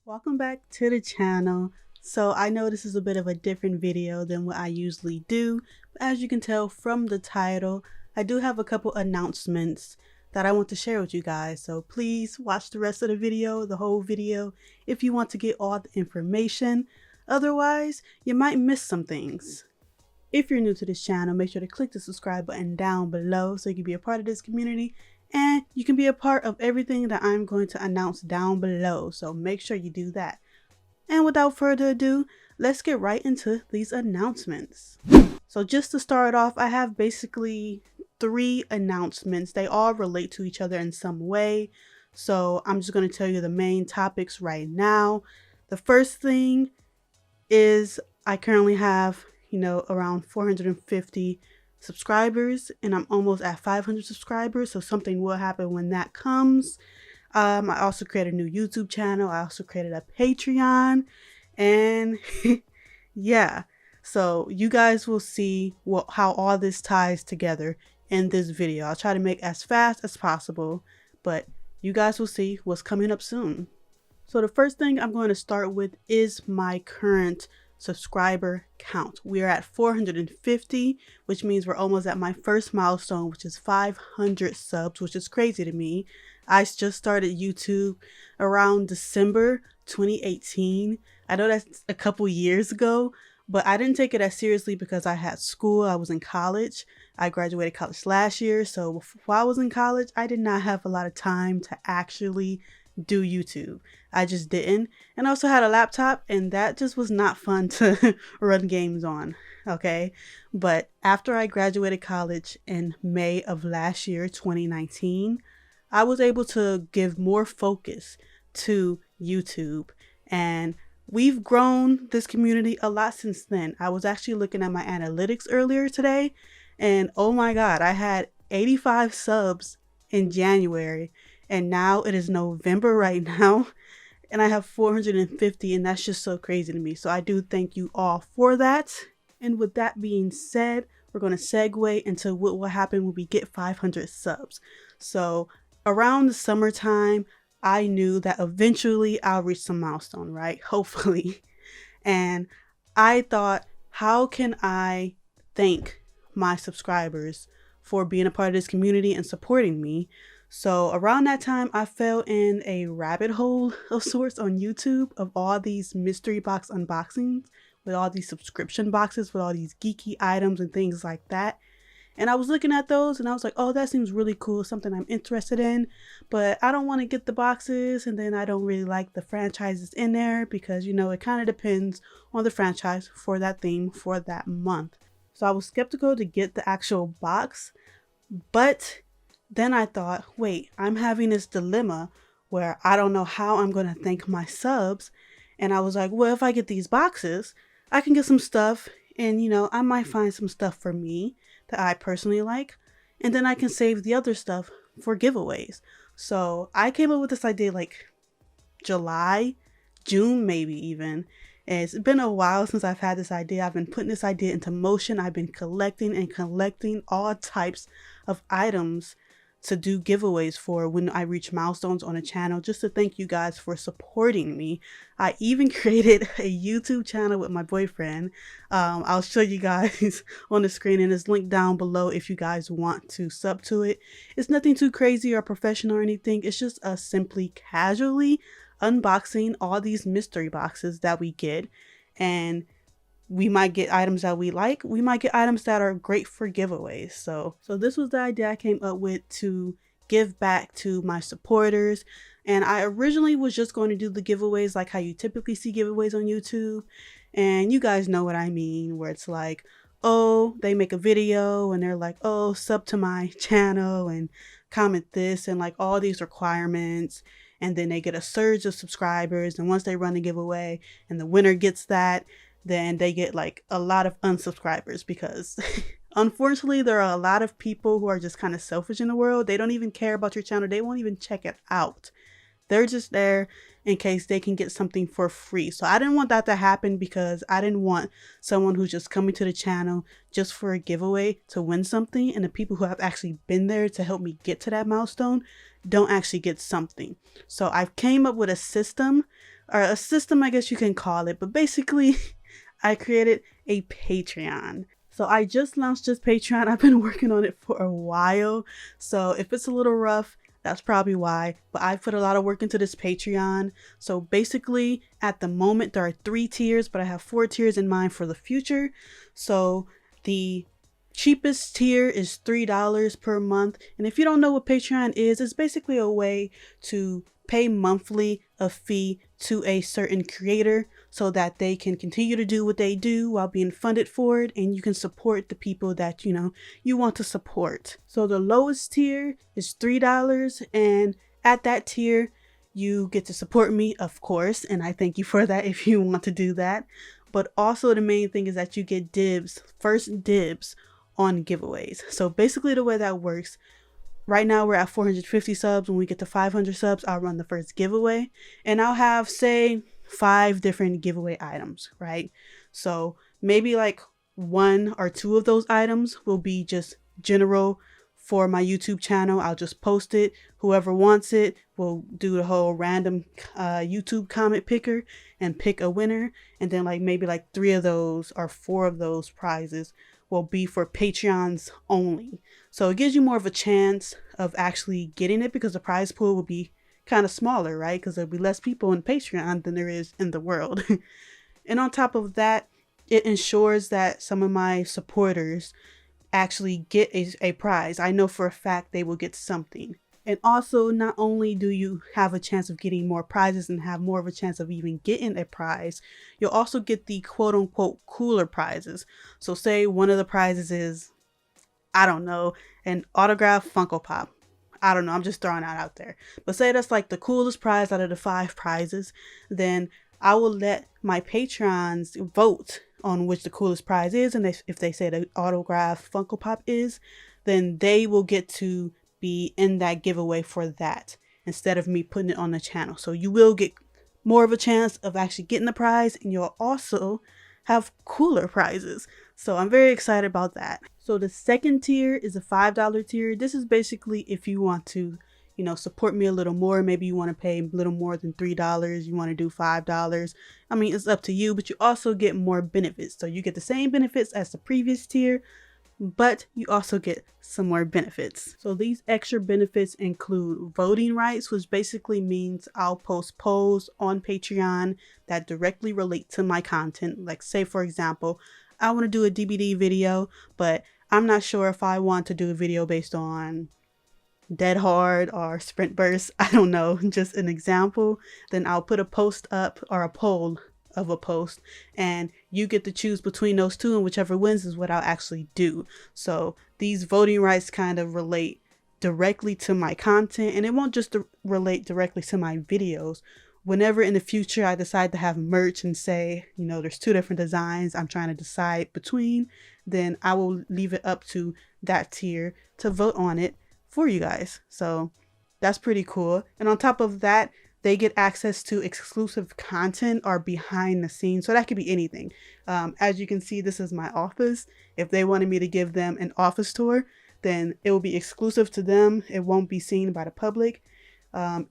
Welcome back to the channel. So I know this is a bit of a different video than what I usually do, but as you can tell from the title, I do have a couple announcements that I want to share with you guys. So please watch the rest of the video, the whole video, if you want to get all the information. Otherwise, you might miss some things. If you're new to this channel, make sure to click the subscribe button down below so you can be a part of this community. And you can be a part of everything that I'm going to announce down below, so make sure you do that. And without further ado, let's get right into these announcements. So just to start off, I have basically 3 announcements. They all relate to each other in some way, so I'm just going to tell you the main topics right now. The first thing is I currently have, around 450 subscribers, and I'm almost at 500 subscribers, so something will happen when that comes. I also created a new YouTube channel. I also created a Patreon, and yeah, so you guys will see how all this ties together in this video. I'll try to make as fast as possible, but you guys will see what's coming up soon. So the first thing I'm going to start with is my current subscriber count. We are at 450, which means we're almost at my first milestone, which is 500 subs, which is crazy to me. I just started YouTube around December 2018. I know that's a couple years ago, but I didn't take it as seriously because I had school. I was in college. I graduated college last year, so while I was in college, I did not have a lot of time to actually do YouTube. I just didn't. And I also had a laptop, and that just was not fun to run games on. Okay. But after I graduated college in May of last year, 2019, I was able to give more focus to YouTube, and we've grown this community a lot since then. I was actually looking at my analytics earlier today, and oh my God, I had 85 subs in January. And now it is November right now, and I have 450, and that's just so crazy to me. So I do thank you all for that. And with that being said, we're going to segue into what will happen when we get 500 subs. So around the summertime, I knew that eventually I'll reach some milestone, right? Hopefully. And I thought, how can I thank my subscribers for being a part of this community and supporting me? So around that time, I fell in a rabbit hole of sorts on YouTube of all these mystery box unboxings with all these subscription boxes with all these geeky items and things like that. And I was looking at those and I was like, oh, that seems really cool, something I'm interested in, but I don't want to get the boxes, and then I don't really like the franchises in there because, it kind of depends on the franchise for that theme for that month. So I was skeptical to get the actual box, but then I thought, wait, I'm having this dilemma where I don't know how I'm going to thank my subs. And I was like, well, if I get these boxes, I can get some stuff, and, I might find some stuff for me that I personally like. And then I can save the other stuff for giveaways. So I came up with this idea like July, June, maybe even. And it's been a while since I've had this idea. I've been putting this idea into motion. I've been collecting all types of items to do giveaways for when I reach milestones on a channel, just to thank you guys for supporting me. I even created a YouTube channel with my boyfriend. I'll show you guys on the screen, and it's linked down below if you guys want to sub to it. It's nothing too crazy or professional or anything. It's just us simply casually unboxing all these mystery boxes that we get, and we might get items that we like. We might get items that are great for giveaways. So this was the idea I came up with to give back to my supporters. And I originally was just going to do the giveaways like how you typically see giveaways on YouTube. And you guys know what I mean, where it's like, oh, they make a video and they're like, oh, sub to my channel and comment this and like all these requirements. And then they get a surge of subscribers. And once they run the giveaway and the winner gets that, then they get like a lot of unsubscribers because unfortunately there are a lot of people who are just kind of selfish in the world. They don't even care about your channel. They won't even check it out. They're just there in case they can get something for free. So I didn't want that to happen because I didn't want someone who's just coming to the channel just for a giveaway to win something, and the people who have actually been there to help me get to that milestone don't actually get something. So I've came up with a system or a system, I guess you can call it. But basically, I created a Patreon. So I just launched this Patreon. I've been working on it for a while. So if it's a little rough, that's probably why. But I put a lot of work into this Patreon. So basically, at the moment, there are 3 tiers, but I have 4 tiers in mind for the future. So the cheapest tier is $3 per month. And if you don't know what Patreon is, it's basically a way to pay monthly a fee to a certain creator so that they can continue to do what they do while being funded for it, and you can support the people that you want to support. So the lowest tier is $3, and at that tier you get to support me, of course, and I thank you for that if you want to do that. But also the main thing is that you get first dibs on giveaways. So basically the way that works, right now we're at 450 subs. When we get to 500 subs, I'll run the first giveaway, and I'll have, say, 5 different giveaway items, right? So maybe like 1 or 2 of those items will be just general for my YouTube channel. I'll just post it. Whoever wants it will do the whole random YouTube comment picker and pick a winner. And then maybe 3 of those or 4 of those prizes will be for Patreons only. So it gives you more of a chance of actually getting it, because the prize pool will be kind of smaller, right? Because there'll be less people in Patreon than there is in the world. And on top of that, it ensures that some of my supporters actually get a prize. I know for a fact they will get something. And also, not only do you have a chance of getting more prizes and have more of a chance of even getting a prize, you'll also get the quote unquote cooler prizes. So say one of the prizes is, I don't know, an autographed Funko Pop. I don't know, I'm just throwing that out there. But say that's the coolest prize out of the 5 prizes, then I will let my patrons vote on which the coolest prize is. And if they say the autographed Funko Pop is, then they will get to be in that giveaway for that instead of me putting it on the channel. So you will get more of a chance of actually getting the prize, and you'll also have cooler prizes. So I'm very excited about that. So the second tier is a $5 tier. This is basically if you want to, support me a little more. Maybe you want to pay a little more than $3. You want to do $5. I mean, it's up to you, but you also get more benefits. So you get the same benefits as the previous tier, but you also get some more benefits. So these extra benefits include voting rights, which basically means I'll post polls on Patreon that directly relate to my content. Like, say for example, I want to do a DBD video, but I'm not sure if I want to do a video based on Dead Hard or Sprint Burst. I don't know, just an example. Then I'll put a post up, or a poll of a post, and you get to choose between those 2, and whichever wins is what I'll actually do. So these voting rights kind of relate directly to my content, and it won't just relate directly to my videos. Whenever in the future I decide to have merch and say, there's 2 different designs I'm trying to decide between, then I will leave it up to that tier to vote on it for you guys. So that's pretty cool. And on top of that, they get access to exclusive content or behind the scenes. So that could be anything. As you can see, this is my office. If they wanted me to give them an office tour, then it will be exclusive to them. It won't be seen by the public.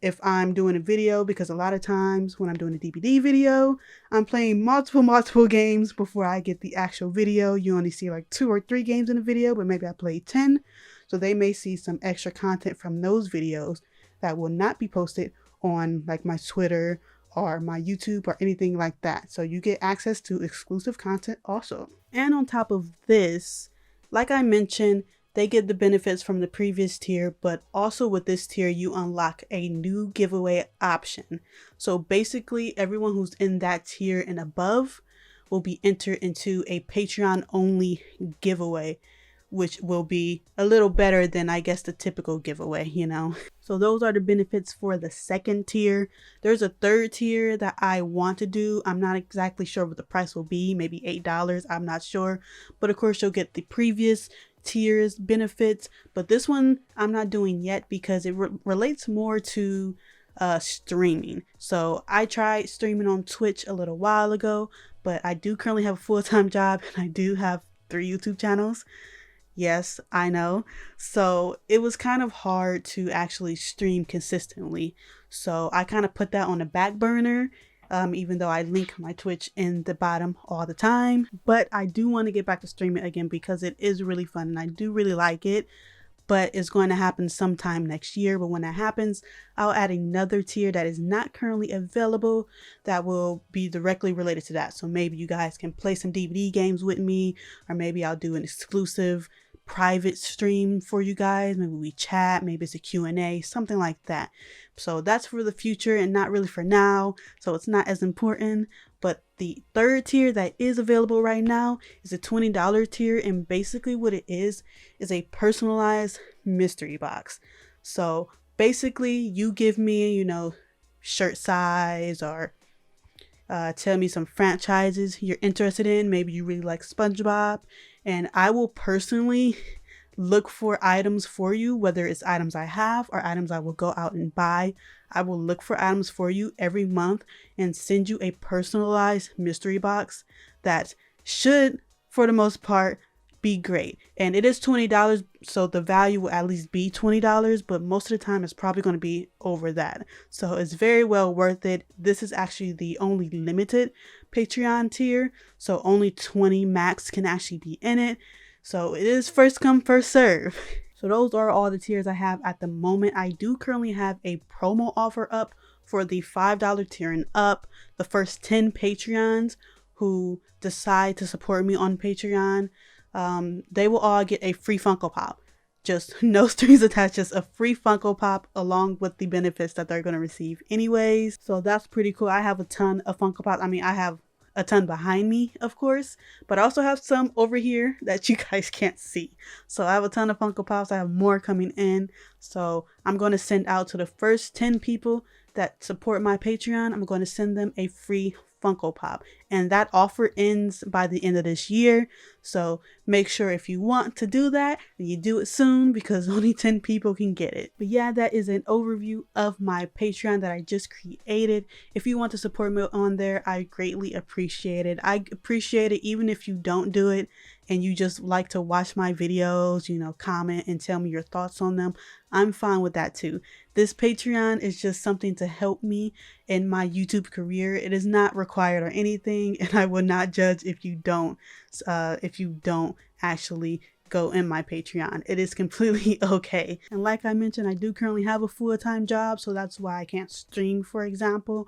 If I'm doing a video, because a lot of times when I'm doing a DBD video, I'm playing multiple games before I get the actual video. You only see 2 or 3 games in a video, but maybe I play 10. So they may see some extra content from those videos that will not be posted on my Twitter or my YouTube or anything like that. So you get access to exclusive content also. And on top of this, like I mentioned, they get the benefits from the previous tier, but also with this tier, you unlock a new giveaway option. So basically, everyone who's in that tier and above will be entered into a Patreon only giveaway, which will be a little better than, I guess, the typical giveaway, So those are the benefits for the second tier. There's a third tier that I want to do. I'm not exactly sure what the price will be, maybe $8. I'm not sure. But of course, you'll get the previous tiers benefits, but this one I'm not doing yet because it relates more to streaming. So I tried streaming on Twitch a little while ago, but I do currently have a full-time job and I do have 3 YouTube channels. Yes, I know. So it was kind of hard to actually stream consistently. So I kind of put that on the back burner. even though I link my Twitch in the bottom all the time. But I do want to get back to streaming again because it is really fun and I do really like it. But it's going to happen sometime next year. But when that happens, I'll add another tier that is not currently available that will be directly related to that. So maybe you guys can play some DVD games with me, or maybe I'll do an exclusive private stream for you guys. Maybe we chat, maybe it's a Q&A, something like that. So that's for the future and not really for now. So it's not as important. But the third tier that is available right now is a $20 tier. And basically what it is a personalized mystery box. So basically you give me, you know, shirt size, or tell me some franchises you're interested in. Maybe you really like SpongeBob, and I will personally look for items for you, whether it's items I have or items I will go out and buy. I will look for items for you every month and send you a personalized mystery box that should, for the most part, be great. And it is $20, so the value will at least be $20, but most of the time it's probably going to be over that. So it's very well worth it. This is actually the only limited Patreon tier, so only 20 max can actually be in it. So it is first come, first serve. So those are all the tiers I have at the moment. I do currently have a promo offer up for the $5 tier and up. The first 10 Patreons who decide to support me on Patreon, they will all get a free Funko Pop. Just no strings attached, just a free Funko Pop along with the benefits that they're going to receive anyways. So that's pretty cool. I have a ton of Funko Pops. I mean, I have a ton behind me, of course, but I also have some over here that you guys can't see. So I have a ton of Funko Pops. I have more coming in. So I'm going to send out to the first 10 people that support my Patreon, I'm going to send them a free Funko Pop, and that offer ends by the end of this year. So make sure if you want to do that, you do it soon because only 10 people can get it. But yeah, that is an overview of my Patreon that I just created. If you want to support me on there, I greatly appreciate it. I appreciate it even if you don't do it and you just like to watch my videos, you know, comment and tell me your thoughts on them. I'm fine with that too. This Patreon is just something to help me in my YouTube career. It is not required or anything, and I will not judge if you don't actually go in my Patreon. It is completely okay. And like I mentioned, I do currently have a full-time job, so that's why I can't stream, for example.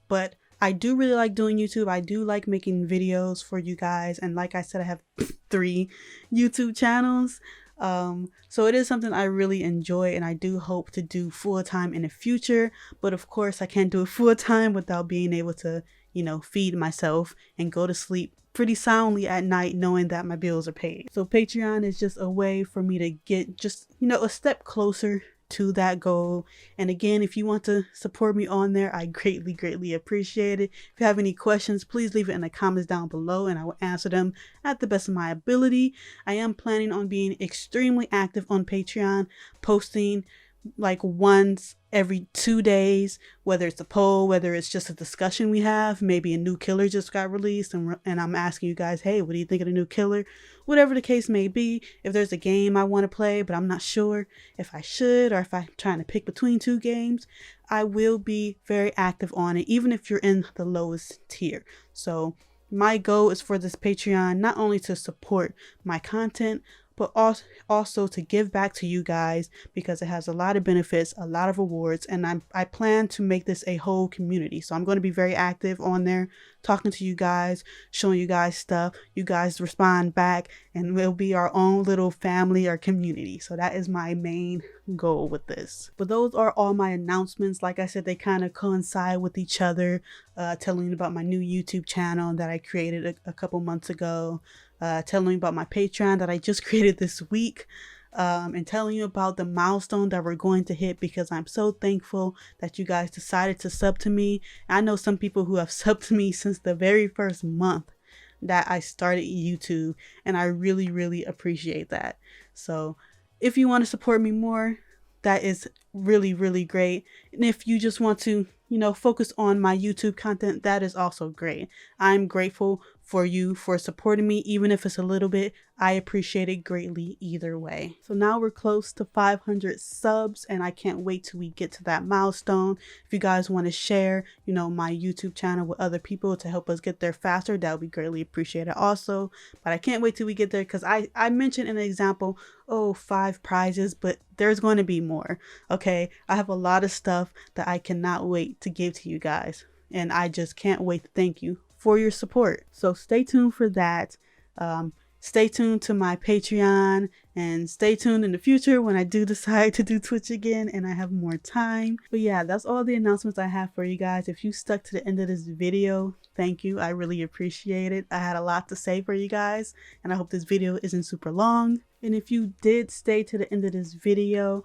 But I do really like doing YouTube. I do like making videos for you guys. And like I said, I have 3 YouTube channels. So it is something I really enjoy, and I do hope to do full-time in the future. But of course, I can't do it full-time without being able to, you know, feed myself and go to sleep pretty soundly at night knowing that my bills are paid. So Patreon is just a way for me to get just, you know, a step closer to that goal. And again, if you want to support me on there, I greatly appreciate it. If you have any questions, please leave it in the comments down below and I will answer them at the best of my ability. I am planning on being extremely active on Patreon, posting like once every 2 days, whether it's a poll, whether it's just a discussion we have, maybe a new killer just got released and I'm asking you guys, hey, what do you think of the new killer? Whatever the case may be. If there's a game I want to play but I'm not sure if I should, or if I'm trying to pick between 2 games, I will be very active on it, even if you're in the lowest tier. So my goal is for this Patreon not only to support my content, but also to give back to you guys, because it has a lot of benefits, a lot of rewards, and I plan to make this a whole community. So I'm going to be very active on there, talking to you guys, showing you guys stuff. You guys respond back, and we'll be our own little family or community. So that is my main goal with this. But those are all my announcements. Like I said, they kind of coincide with each other, telling you about my new YouTube channel that I created a couple months ago, telling you about my Patreon that I just created this week, and telling you about the milestone that we're going to hit, because I'm so thankful that you guys decided to sub to me. I know some people who have subbed to me since the very first month that I started YouTube, and I really appreciate that. So if you want to support me more, that is really, really great. And if you just want to, focus on my YouTube content, that is also great. I'm grateful for you for supporting me, even if it's a little bit. I appreciate it greatly either way. So now we're close to 500 subs, and I can't wait till we get to that milestone. If you guys want to share, my YouTube channel with other people to help us get there faster, that would be greatly appreciated also. But I can't wait till we get there, because I mentioned in an example, 5 prizes, but there's going to be more. Okay, I have a lot of stuff that I cannot wait to give to you guys, and I just can't wait to thank you for your support. So stay tuned for that. Stay tuned to my Patreon, and stay tuned in the future when I do decide to do Twitch again and I have more time. But yeah, that's all the announcements I have for you guys. If you stuck to the end of this video, thank you. I really appreciate it. I had a lot to say for you guys, and I hope this video isn't super long. And if you did stay to the end of this video,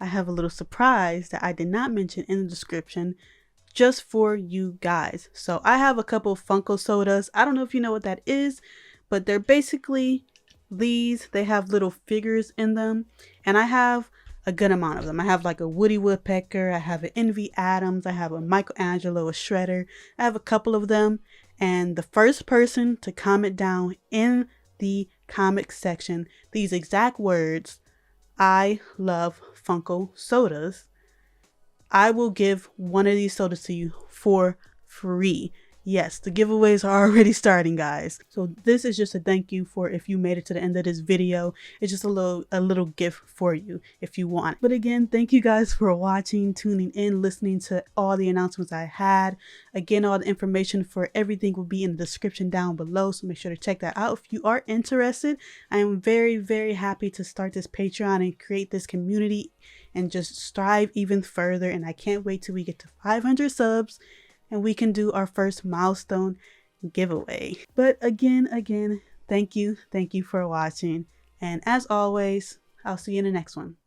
I have a little surprise that I did not mention in the description just for you guys. So I have a couple of Funko sodas. I don't know if you know what that is, but they're basically these. They have little figures in them, and I have a good amount of them. I have like a Woody Woodpecker, I have an Envy Adams, I have a Michelangelo, a Shredder. I have a couple of them, and the first person to comment down in the comment section these exact words, "I love Funko sodas," I will give one of these sodas to you for free. Yes, the giveaways are already starting, guys. So this is just a thank you for if you made it to the end of this video. It's just a little gift for you if you want. But again, thank you guys for watching, tuning in, listening to all the announcements I had. Again, all the information for everything will be in the description down below, so make sure to check that out if you are interested. I am very, very happy to start this Patreon and create this community and just strive even further. And I can't wait till we get to 500 subs and we can do our first milestone giveaway. But again, thank you for watching. And as always, I'll see you in the next one.